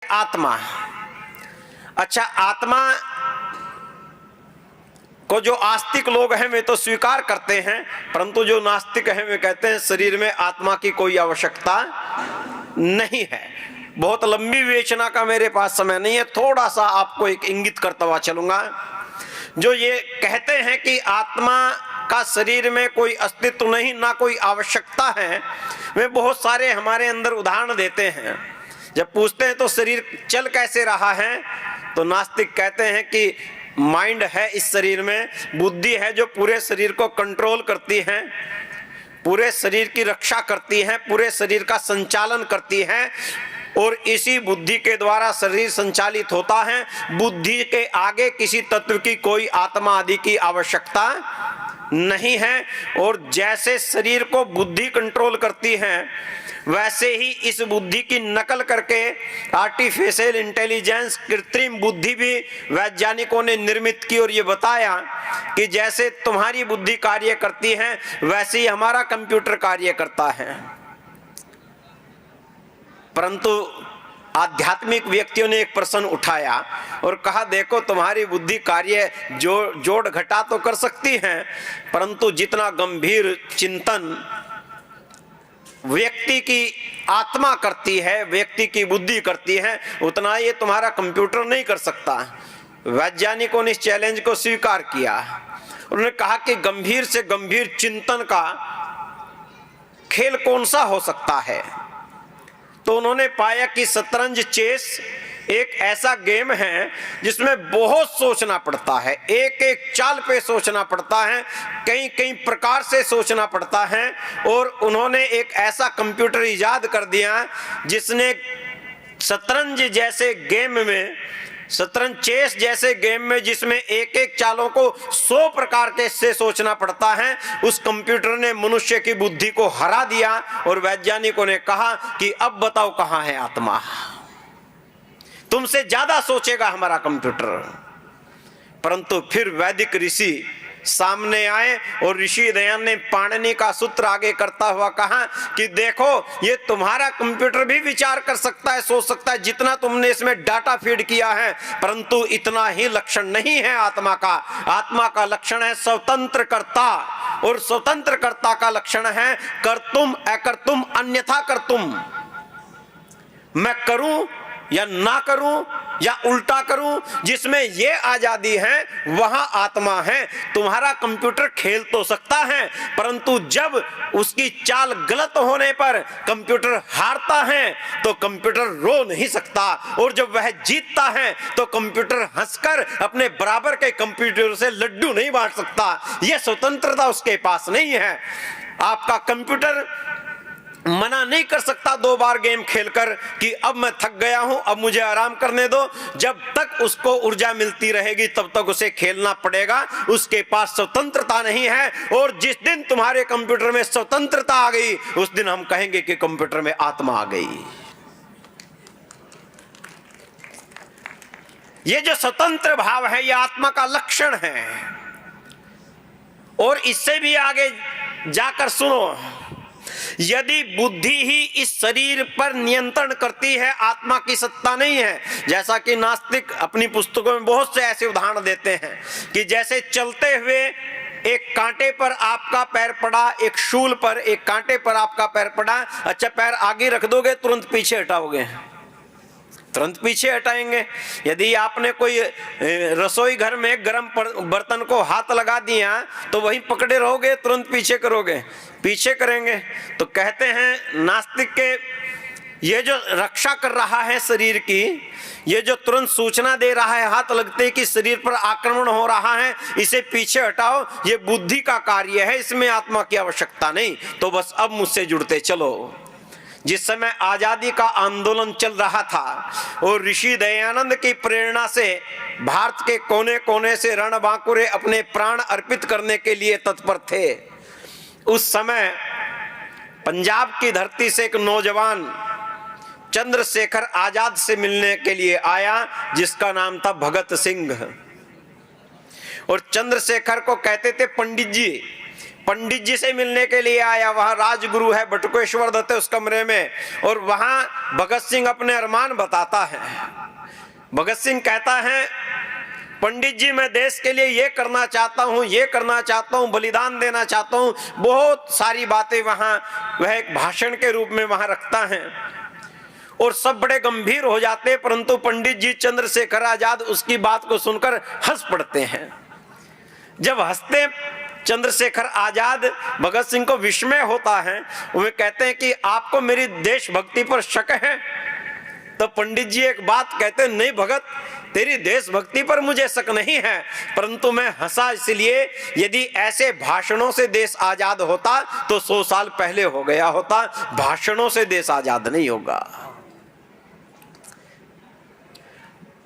आत्मा। अच्छा, आत्मा को जो आस्तिक लोग हैं वे तो स्वीकार करते हैं, परंतु जो नास्तिक हैं वे कहते हैं शरीर में आत्मा की कोई आवश्यकता नहीं है। बहुत लंबी विवेचना का मेरे पास समय नहीं है, थोड़ा सा आपको एक इंगित करता हुआ चलूंगा। जो ये कहते हैं कि आत्मा का शरीर में कोई अस्तित्व नहीं, ना कोई आवश्यकता है, वे बहुत सारे हमारे अंदर उदाहरण देते हैं। जब पूछते हैं तो शरीर चल कैसे रहा है, तो नास्तिक कहते हैं कि माइंड है इस शरीर में, बुद्धि है जो पूरे शरीर को कंट्रोल करती है, पूरे शरीर की रक्षा करती है, पूरे शरीर का संचालन करती है, और इसी बुद्धि के द्वारा शरीर संचालित होता है। बुद्धि के आगे किसी तत्व की कोई आत्मा आदि की आवश्यकता नहीं है। और जैसे शरीर को बुद्धि कंट्रोल करती है, वैसे ही इस बुद्धि की नकल करके आर्टिफिशियल इंटेलिजेंस, कृत्रिम बुद्धि भी वैज्ञानिकों ने निर्मित की और ये बताया कि जैसे तुम्हारी बुद्धि कार्य करती है वैसे ही हमारा कंप्यूटर कार्य करता है। परंतु आध्यात्मिक व्यक्तियों ने एक प्रश्न उठाया और कहा, देखो तुम्हारी बुद्धि कार्य जोड़ घटा तो कर सकती है, परंतु जितना गंभीर चिंतन व्यक्ति की आत्मा करती है, व्यक्ति की बुद्धि करती है, उतना ये तुम्हारा कंप्यूटर नहीं कर सकता। वैज्ञानिकों ने इस चैलेंज को स्वीकार किया। उन्होंने कहा कि गंभीर से गंभीर चिंतन का खेल कौन सा हो सकता है। तो उन्होंने पाया कि शतरंज, चेस एक ऐसा गेम है जिसमें बहुत सोचना पड़ता है, एक एक चाल पे सोचना पड़ता है, कई कई प्रकार से सोचना पड़ता है। और उन्होंने एक ऐसा कंप्यूटर इजाद कर दिया जिसने शतरंज जैसे गेम में, शतरंज चेस जैसे गेम में जिसमें एक एक चालों को 100 प्रकार के से सोचना पड़ता है, उस कंप्यूटर ने मनुष्य की बुद्धि को हरा दिया। और वैज्ञानिकों ने कहा कि अब बताओ कहां है आत्मा, तुमसे ज्यादा सोचेगा हमारा कंप्यूटर। परंतु फिर वैदिक ऋषि सामने आए और ऋषि दयान ने पाणिनि का सूत्र आगे करता हुआ कहा कि देखो ये तुम्हारा कंप्यूटर भी विचार कर सकता है, सोच सकता है, जितना तुमने इसमें डाटा फीड किया है, परंतु इतना ही लक्षण नहीं है आत्मा का। आत्मा का लक्षण है स्वतंत्र कर्ता, और स्वतंत्र कर्ता का लक्षण है कर्तुम अकर्तुम अन्यथा कर्तुम। मैं करूं या ना करूं या उल्टा करूं, जिसमें ये आजादी है वहां आत्मा है। तुम्हारा कंप्यूटर खेल तो सकता है, परंतु जब उसकी चाल गलत होने पर कंप्यूटर हारता है तो कंप्यूटर रो नहीं सकता, और जब वह जीतता है तो कंप्यूटर हंसकर अपने बराबर के कंप्यूटर से लड्डू नहीं बांट सकता। यह स्वतंत्रता उसके पास नहीं है। आपका कंप्यूटर मना नहीं कर सकता 2 बार गेम खेलकर कि अब मैं थक गया हूं, अब मुझे आराम करने दो। जब तक उसको ऊर्जा मिलती रहेगी तब तक उसे खेलना पड़ेगा। उसके पास स्वतंत्रता नहीं है। और जिस दिन तुम्हारे कंप्यूटर में स्वतंत्रता आ गई, उस दिन हम कहेंगे कि कंप्यूटर में आत्मा आ गई। ये जो स्वतंत्र भाव है ये आत्मा का लक्षण है। और इससे भी आगे जाकर सुनो, यदि बुद्धि ही इस शरीर पर नियंत्रण करती है, आत्मा की सत्ता नहीं है। जैसा कि नास्तिक अपनी पुस्तकों में बहुत से ऐसे उदाहरण देते हैं कि जैसे चलते हुए एक कांटे पर आपका पैर पड़ा, एक शूल पर एक कांटे पर आपका पैर पड़ा। अच्छा, पैर आगे रख दोगे, तुरंत पीछे हटाओगे, तुरंत पीछे हटाएंगे। यदि आपने कोई रसोई घर में गर्म बर्तन को हाथ लगा दिया तो वहीं पकड़े रहोगे, तुरंत पीछे करोगे, पीछे करेंगे। तो कहते हैं नास्तिक के ये जो रक्षा कर रहा है शरीर की, ये जो तुरंत सूचना दे रहा है हाथ लगते कि शरीर पर आक्रमण हो रहा है, इसे पीछे हटाओ, ये बुद्धि का कार्य है, इसमें आत्मा की आवश्यकता नहीं। तो बस अब मुझसे जुड़ते चलो। जिस समय आजादी का आंदोलन चल रहा था और ऋषि दयानंद की प्रेरणा से भारत के कोने कोने से रणबांकुरे अपने प्राण अर्पित करने के लिए तत्पर थे, उस समय पंजाब की धरती से एक नौजवान चंद्रशेखर आजाद से मिलने के लिए आया, जिसका नाम था भगत सिंह। और चंद्रशेखर को कहते थे पंडित जी। पंडित जी से मिलने के लिए आया। वहां राजगुरु है, बटुकेश्वर दत्त उस कमरे में, और वहां भगत सिंह अपने अरमान बताता है। भगत सिंह कहता है, पंडित जी मैं देश के लिए ये करना चाहता हूँ, ये करना चाहता हूँ, बलिदान देना चाहता हूँ। बहुत सारी बातें वहां वह एक भाषण के रूप में वहां रखता है और सब बड़े गंभीर हो जाते हैं, परंतु पंडित जी चंद्रशेखर आजाद उसकी बात को सुनकर हंस पड़ते हैं। जब हंसते चंद्रशेखर आजाद, भगत सिंह को विस्मय होता है। वे कहते हैं कि आपको मेरी देशभक्ति पर शक है? तो पंडित जी एक बात कहते हैं, नहीं भगत, तेरी देशभक्ति पर मुझे शक नहीं है, परंतु मैं हंसा इसलिए, यदि ऐसे भाषणों से देश आजाद होता तो 100 साल पहले हो गया होता। भाषणों से देश आजाद नहीं होगा।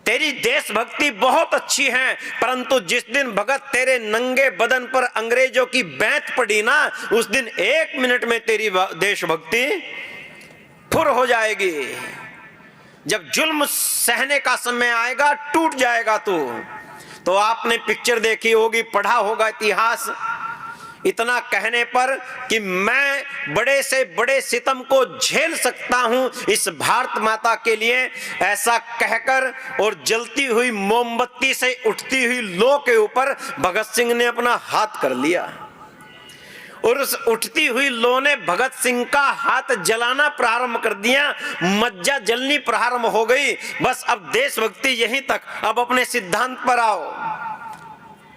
तेरी देशभक्ति बहुत अच्छी है, परंतु जिस दिन भगत तेरे नंगे बदन पर अंग्रेजों की बैंत पड़ी ना, उस दिन 1 मिनट में तेरी देशभक्ति फुर हो जाएगी। जब जुल्म सहने का समय आएगा, टूट जाएगा तू। तो आपने पिक्चर देखी होगी, पढ़ा होगा इतिहास। इतना कहने पर कि मैं बड़े से बड़े सितम को झेल सकता हूं इस भारत माता के लिए, ऐसा कहकर और जलती हुई मोमबत्ती से उठती हुई लौ के ऊपर भगत सिंह ने अपना हाथ कर लिया और उस उठती हुई लौ ने भगत सिंह का हाथ जलाना प्रारंभ कर दिया। मज्जा जलनी प्रारंभ हो गई। बस अब देशभक्ति यहीं तक, अब अपने सिद्धांत पर आओ।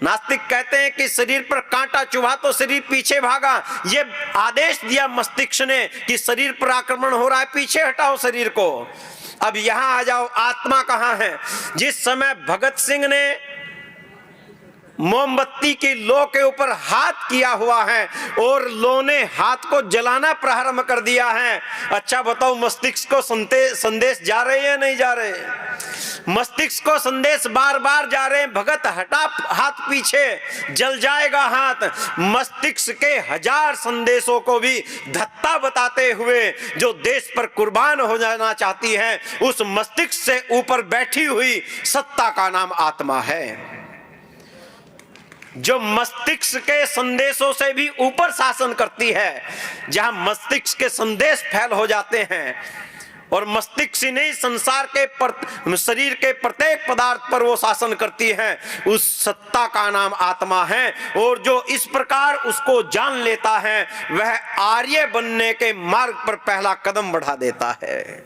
नास्तिक कहते हैं कि शरीर पर कांटा चुभा तो शरीर पीछे भागा। ये आदेश दिया मस्तिष्क ने कि शरीर पर आक्रमण हो रहा है, पीछे हटाओ शरीर को। अब यहां आ जाओ, आत्मा कहां है? जिस समय भगत सिंह ने मोमबत्ती की लौ के ऊपर हाथ किया हुआ है और लौ ने हाथ को जलाना प्रारंभ कर दिया है, अच्छा बताओ मस्तिष्क को संदेश जा रहे हैं नहीं जा रहे? मस्तिष्क को संदेश बार बार जा रहे हैं, भगत हटा हाथ पीछे, जल जाएगा हाथ। मस्तिष्क के 1000 संदेशों को भी धत्ता बताते हुए जो देश पर कुर्बान हो जाना चाहती है, उस मस्तिष्क से ऊपर बैठी हुई सत्ता का नाम आत्मा है, जो मस्तिष्क के संदेशों से भी ऊपर शासन करती है। जहां मस्तिष्क के संदेश फैल हो जाते हैं और मस्तिष्क ही नहीं, संसार के शरीर के प्रत्येक पदार्थ पर वो शासन करती है, उस सत्ता का नाम आत्मा है। और जो इस प्रकार उसको जान लेता है, वह आर्य बनने के मार्ग पर पहला कदम बढ़ा देता है।